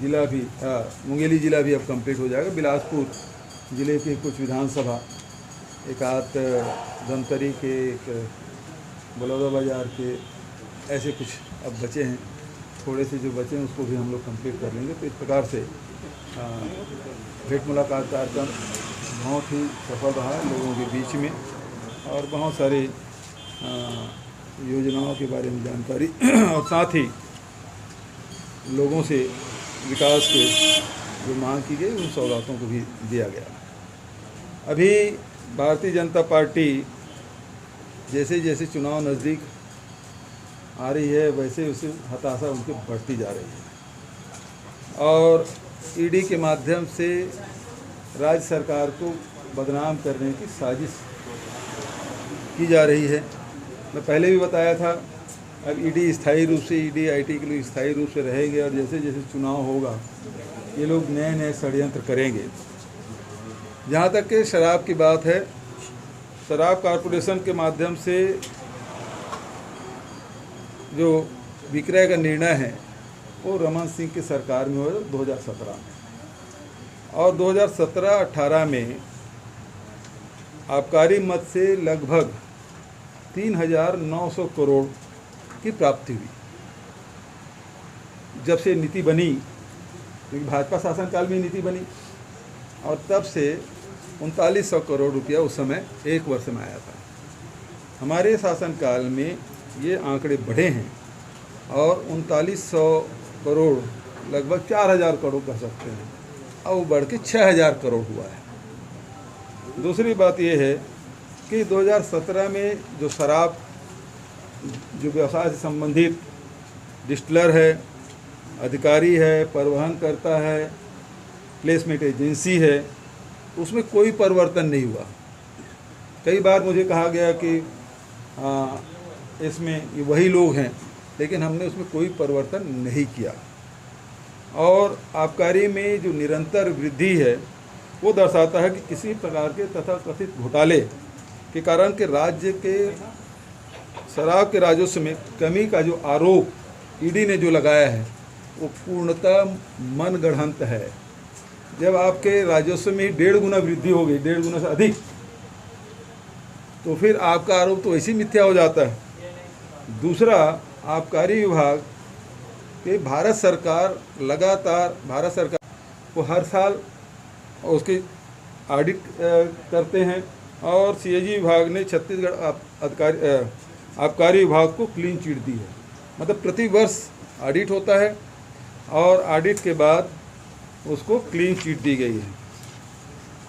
जिला भी मुंगेली जिला भी अब कंप्लीट हो जाएगा। बिलासपुर ज़िले के कुछ विधानसभा, एक आध धमतरी के, एक बलौदा बाज़ार के, ऐसे कुछ अब बचे हैं। थोड़े से जो बचे हैं उसको भी हम लोग कंप्लीट कर लेंगे। तो इस प्रकार से भेंट मुलाकात कार्यक्रम बहुत ही सफल रहा है लोगों के बीच में, और बहुत सारी योजनाओं के बारे में जानकारी और साथ ही लोगों से विकास के जो मांग की गई उन सौगातों को भी दिया गया। अभी भारतीय जनता पार्टी जैसे जैसे चुनाव नज़दीक आ रही है वैसे वैसे हताशा उनकी बढ़ती जा रही है, और ईडी के माध्यम से राज्य सरकार को बदनाम करने की साजिश की जा रही है। मैं पहले भी बताया था, अब ईडी स्थायी रूप से, ईडी आईटी के लोग स्थायी रूप से रहेंगे, और जैसे जैसे चुनाव होगा ये लोग नए नए षड्यंत्र करेंगे। जहाँ तक कि शराब की बात है, शराब कॉरपोरेशन के माध्यम से जो विक्रय का निर्णय है वो रमन सिंह की सरकार में हुआ 2017 में, और 2017-18 में आबकारी मद से लगभग 3,900 करोड़ की प्राप्ति हुई। जब से नीति बनी, क्योंकि भाजपा शासनकाल में नीति बनी, और तब से 3900 करोड़ रुपया उस समय एक वर्ष में आया था। हमारे शासनकाल में ये आंकड़े बढ़े हैं और 3900 करोड़ लगभग 4000 करोड़ कह सकते हैं, और वो बढ़ के 6000 करोड़ हुआ है। दूसरी बात ये है कि 2017 में जो शराब जो व्यवसाय से संबंधित डिस्टिलर है, अधिकारी है, परिवहन करता है, प्लेसमेंट एजेंसी है, उसमें कोई परिवर्तन नहीं हुआ। कई बार मुझे कहा गया कि इसमें ये वही लोग हैं, लेकिन हमने उसमें कोई परिवर्तन नहीं किया। और आबकारी में जो निरंतर वृद्धि है वो दर्शाता है कि किसी प्रकार के तथाकथित घोटाले के कारण के राज्य के शराब के राजस्व में कमी का जो आरोप ईडी ने जो लगाया है वो पूर्णतः मनगढ़ंत है। जब आपके राजस्व में 1.5 गुना वृद्धि हो गई, 1.5 गुना से अधिक, तो फिर आपका आरोप तो ऐसे मिथ्या हो जाता है। दूसरा, आबकारी विभाग के भारत सरकार वो हर साल उसकी ऑडिट करते हैं, और सीएजी विभाग ने छत्तीसगढ़ आबकारी विभाग को क्लीन चिट दी है। मतलब प्रति वर्ष ऑडिट होता है और ऑडिट के बाद उसको क्लीन चिट दी गई है।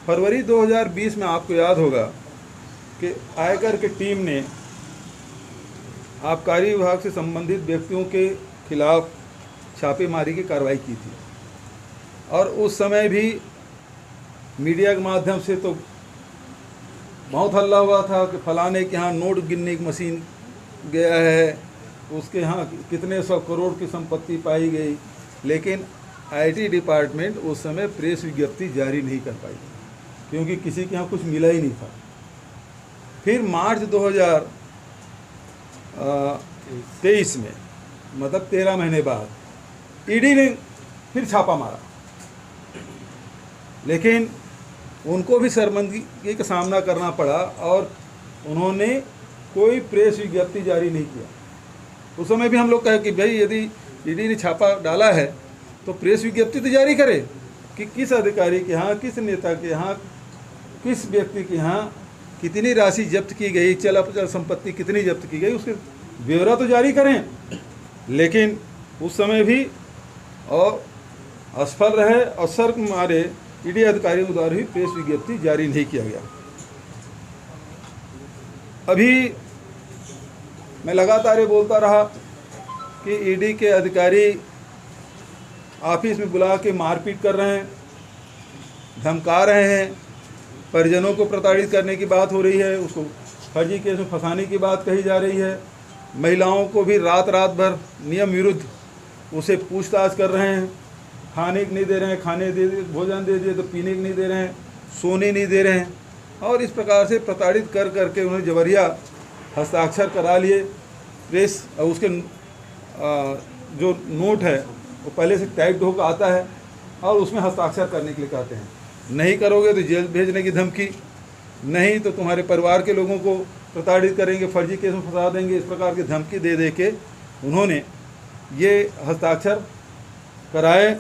फरवरी 2020 में आपको याद होगा कि आयकर की टीम ने आबकारी विभाग से संबंधित व्यक्तियों के खिलाफ छापेमारी की कार्रवाई की थी, और उस समय भी मीडिया के माध्यम से तो बहुत हल्ला हुआ था कि फलाने के यहाँ नोट गिनने की मशीन गया है, उसके यहाँ कितने 100 करोड़ की संपत्ति पाई गई, लेकिन आईटी डिपार्टमेंट उस समय प्रेस विज्ञप्ति जारी नहीं कर पाई क्योंकि किसी के यहाँ कुछ मिला ही नहीं था। फिर मार्च 2023 में, मतलब 13 महीने बाद, ईडी ने फिर छापा मारा, लेकिन उनको भी शर्मिंदगी का सामना करना पड़ा और उन्होंने कोई प्रेस विज्ञप्ति जारी नहीं किया। उस समय भी हम लोग कहे कि भाई यदि ईडी ने छापा डाला है तो प्रेस विज्ञप्ति तो जारी करे कि किस अधिकारी के यहाँ, किस नेता के यहाँ, किस व्यक्ति के यहाँ कितनी राशि जब्त की गई, चल अचल संपत्ति कितनी जब्त की गई, उसके ब्यौरा तो जारी करें। लेकिन उस समय भी और असफल रहे, और शर्त मारे ईडी अधिकारियों द्वारा भी प्रेस विज्ञप्ति जारी नहीं किया गया। अभी मैं लगातार ये बोलता रहा कि ईडी के अधिकारी ऑफिस में बुला के मारपीट कर रहे हैं, धमका रहे हैं, परिजनों को प्रताड़ित करने की बात हो रही है, उसको फर्जी केस में फंसाने की बात कही जा रही है, महिलाओं को भी रात भर नियम विरुद्ध उसे पूछताछ कर रहे हैं, खाने को नहीं दे रहे हैं, खाने दे भोजन दे दिए तो पीने को नहीं दे रहे हैं, सोने नहीं दे रहे हैं, और इस प्रकार से प्रताड़ित कर करके उन्हें जबरिया हस्ताक्षर करा लिए। प्रेस उसके जो नोट है वो पहले से टाइप होकर आता है और उसमें हस्ताक्षर करने के लिए कहते हैं। नहीं करोगे तो जेल भेजने की धमकी, नहीं तो तुम्हारे परिवार के लोगों को प्रताड़ित करेंगे, फर्जी केस में फंसा देंगे। इस प्रकार की धमकी दे दे के उन्होंने ये हस्ताक्षर कराए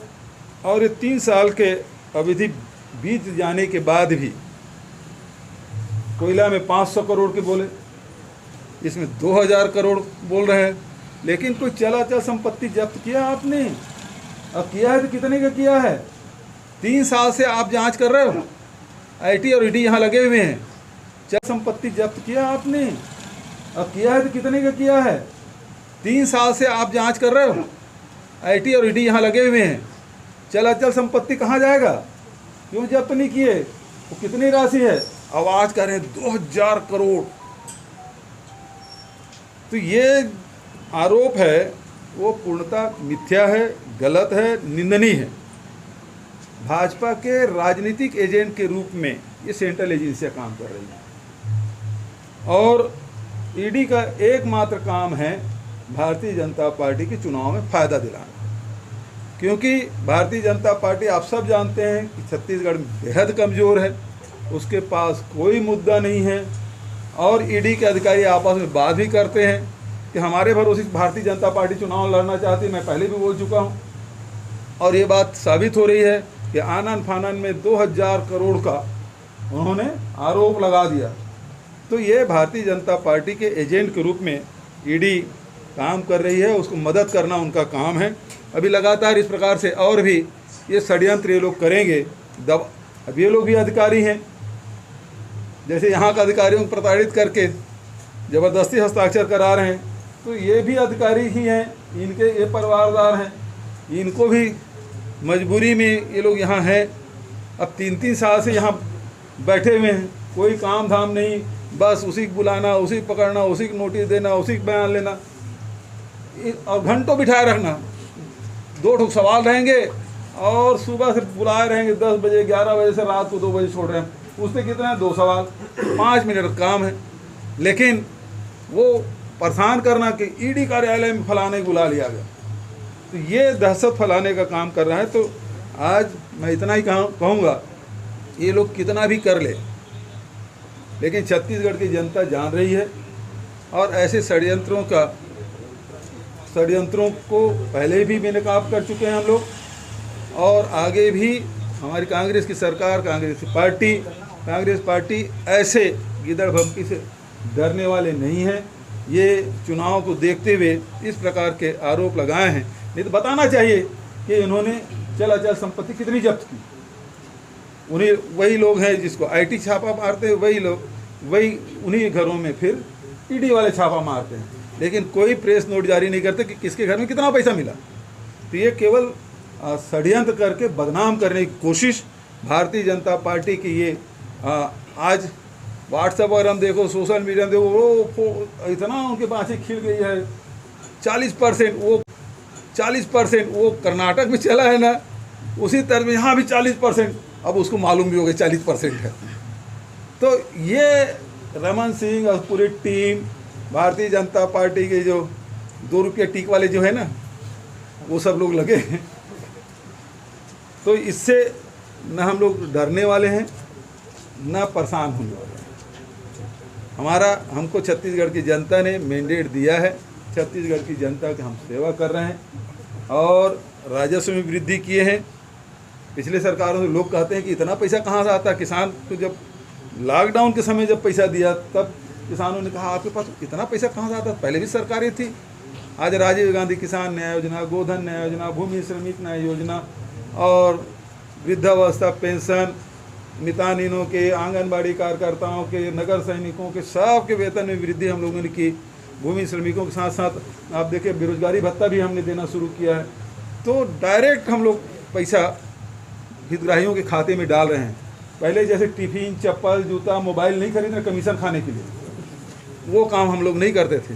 और ये 3 साल के अवधि बीत जाने के बाद भी कोयला में 500 करोड़ के बोले, इसमें 2000 करोड़ बोल रहे हैं, लेकिन कोई चला चल संपत्ति जब्त किया आपने? अब किया है तो कितने का किया है? 3 साल से आप जांच कर रहे हो, आईटी और ईडी यहाँ लगे हुए हैं। चल संपत्ति जब्त किया आपने? अब किया है तो कितने का किया है? 3 साल से आप जांच कर रहे हो, आईटी और ईडी यहाँ लगे हुए हैं। चल अचल संपत्ति कहाँ जाएगा? क्यों जब्त नहीं किए? वो कितनी राशि है? आवाज कर रहे हैं 2000 करोड़। तो ये आरोप है वो पूर्णतः मिथ्या है, गलत है, निंदनीय है। भाजपा के राजनीतिक एजेंट के रूप में ये सेंट्रल एजेंसियां काम कर रही हैं और ईडी का एकमात्र काम है भारतीय जनता पार्टी के चुनाव में फायदा दिलाना। क्योंकि भारतीय जनता पार्टी आप सब जानते हैं कि छत्तीसगढ़ में बेहद कमज़ोर है, उसके पास कोई मुद्दा नहीं है और ईडी के अधिकारी आपस में बात भी करते हैं कि हमारे भरोसे भारतीय जनता पार्टी चुनाव लड़ना चाहती है। मैं पहले भी बोल चुका हूँ और ये बात साबित हो रही है कि आनन फानन में 2000 करोड़ का उन्होंने आरोप लगा दिया। तो ये भारतीय जनता पार्टी के एजेंट के रूप में ईडी काम कर रही है, उसको मदद करना उनका काम है। अभी लगातार इस प्रकार से और भी ये षड्यंत्र ये लोग करेंगे। अब ये लोग भी अधिकारी हैं, जैसे यहाँ का अधिकारियों को प्रताड़ित करके ज़बरदस्ती हस्ताक्षर करा रहे हैं, तो ये भी अधिकारी ही हैं, इनके ये परिवारदार हैं, इनको भी मजबूरी में ये लोग यहाँ हैं। अब 3-3 साल से यहाँ बैठे हुए हैं, कोई काम धाम नहीं, बस उसी को बुलाना, उसी को पकड़ना, उसी को नोटिस देना, उसी को बयान लेना और घंटों बिठाए रखना। 2 सवाल रहेंगे और सुबह से बुलाए रहेंगे 10 बजे, 11 बजे से रात को 2 बजे छोड़ रहे हैं। उससे कितना है? 2 सवाल, 5 मिनट का काम है। लेकिन वो परेशान करना कि ईडी कार्यालय में फलाने को बुला लिया गया, तो ये दहशत फैलाने का काम कर रहा है। तो आज मैं इतना ही कहूँगा, ये लोग कितना भी कर ले, लेकिन छत्तीसगढ़ की जनता जान रही है और ऐसे षड्यंत्रों को पहले भी बेनकाब कर चुके हैं हम लोग और आगे भी हमारी कांग्रेस की सरकार, कांग्रेस पार्टी ऐसे गिदड़ भमकी से डरने वाले नहीं हैं। ये चुनाव को देखते हुए इस प्रकार के आरोप लगाए हैं। नहीं तो बताना चाहिए कि इन्होंने चल अचल संपत्ति कितनी जब्त की। उन्हीं वही लोग हैं जिसको आईटी छापा मारते हैं, वही उन्हीं घरों में फिर ईडी वाले छापा मारते हैं, लेकिन कोई प्रेस नोट जारी नहीं करते कि किसके घर में कितना पैसा मिला। तो ये केवल षड्यंत्र करके बदनाम करने की कोशिश भारतीय जनता पार्टी की ये आज व्हाट्सएप पर हम देखो, सोशल मीडिया में देखो, वो इतना उनके बातें खिल गई है। 40% वो कर्नाटक में चला है ना, उसी तरह में यहाँ भी 40%, अब उसको मालूम भी हो गया 40% है। तो ये रमन सिंह और पूरी टीम भारतीय जनता पार्टी के जो 2 रुपये टिक वाले जो है ना, वो सब लोग लगे हैं। तो इससे न हम लोग डरने वाले हैं, न परेशान होने वाले हैं। हमको छत्तीसगढ़ की जनता ने मैंडेट दिया है, छत्तीसगढ़ की जनता की हम सेवा कर रहे हैं और राजस्व में वृद्धि किए हैं। पिछले सरकारों से लोग कहते हैं कि इतना पैसा कहाँ से आता है। किसान को जब लॉकडाउन के समय जब पैसा दिया तब किसानों ने कहा आपके पास इतना पैसा कहाँ से आता है, पहले भी सरकारें थी। आज राजीव गांधी किसान न्याय योजना, गोधन न्याय योजना, भूमि श्रमिक न्याय योजना और वृद्धावस्था पेंशन, मितानिनों के, आंगनबाड़ी कार्यकर्ताओं के, नगर सैनिकों के, सबके वेतन में वृद्धि हम लोगों ने की। भूमि श्रमिकों के साथ साथ आप देखिए बेरोजगारी भत्ता भी हमने देना शुरू किया है। तो डायरेक्ट हम लोग पैसा हितग्राहियों के खाते में डाल रहे हैं। पहले जैसे टिफिन, चप्पल, जूता, मोबाइल नहीं खरीदना कमीशन खाने के लिए, वो काम हम लोग नहीं करते थे।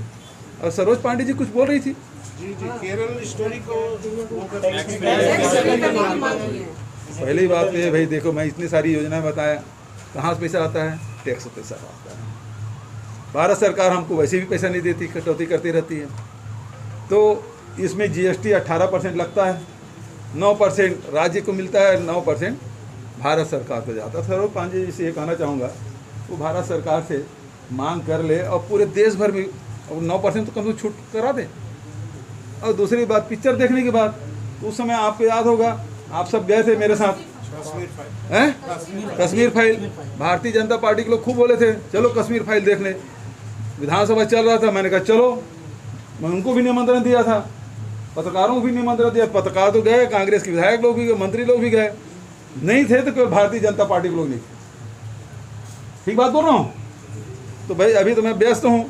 और सरोज पांडे जी कुछ बोल रही थी। जी केरल स्टोरी को पहले ही बात है भाई, देखो मैं इतनी सारी योजनाएं बताया, कहाँ से पैसा आता है? टैक्स से पैसा आता है। भारत सरकार हमको वैसे भी पैसा नहीं देती, कटौती करती रहती है। तो इसमें जीएसटी 18% लगता है। 9% राज्य को मिलता है, 9% भारत सरकार को जाता है। सरोज पांडे जी से ये कहना चाहूँगा वो भारत सरकार से मांग कर ले और पूरे देश भर में 9% तो कम से कम छूट करा दे। और दूसरी बात, पिक्चर देखने के बाद उस समय आपको याद होगा, आप सब गए थे मेरे साथ, हैं कश्मीर फाइल, भारतीय जनता पार्टी के लोग खूब बोले थे चलो कश्मीर फाइल देखने, विधानसभा चल रहा था, मैंने कहा चलो, मैं उनको भी निमंत्रण दिया था, पत्रकारों को भी निमंत्रण दिया, पत्रकार तो गए, कांग्रेस के विधायक लोग भी गए, मंत्री लोग भी गए, नहीं थे तो केवल भारतीय जनता पार्टी के लोग नहीं थे। ठीक बात बोल रहा हूँ? तो भाई अभी तो मैं व्यस्त हूँ,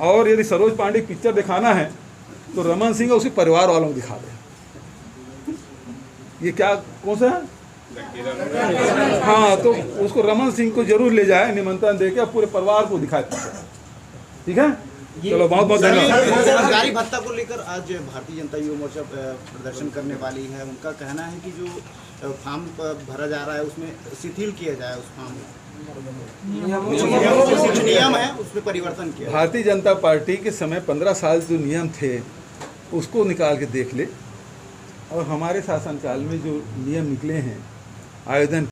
और यदि सरोज पांडे की पिक्चर दिखाना है तो रमन सिंह और उसके परिवार वालों को दिखा दे। ये क्या कौन सा है? हाँ, तो उसको रमन सिंह को जरूर ले जाए, निमंत्रण दे के पूरे परिवार को दिखाए। ठीक है, चलो बहुत बहुत धन्यवाद। बेरोजगारी भत्ता को लेकर आज भारतीय जनता युवा मोर्चा प्रदर्शन करने वाली है। उनका कहना है कि जो फॉर्म भरा जा रहा है उसमें शिथिल किया जाए, उस फॉर्म नियम है उसमें परिवर्तन किया। भारतीय जनता पार्टी के समय 15 साल जो नियम थे उसको निकाल के देख ले, और हमारे शासनकाल में जो नियम निकले हैं आवेदन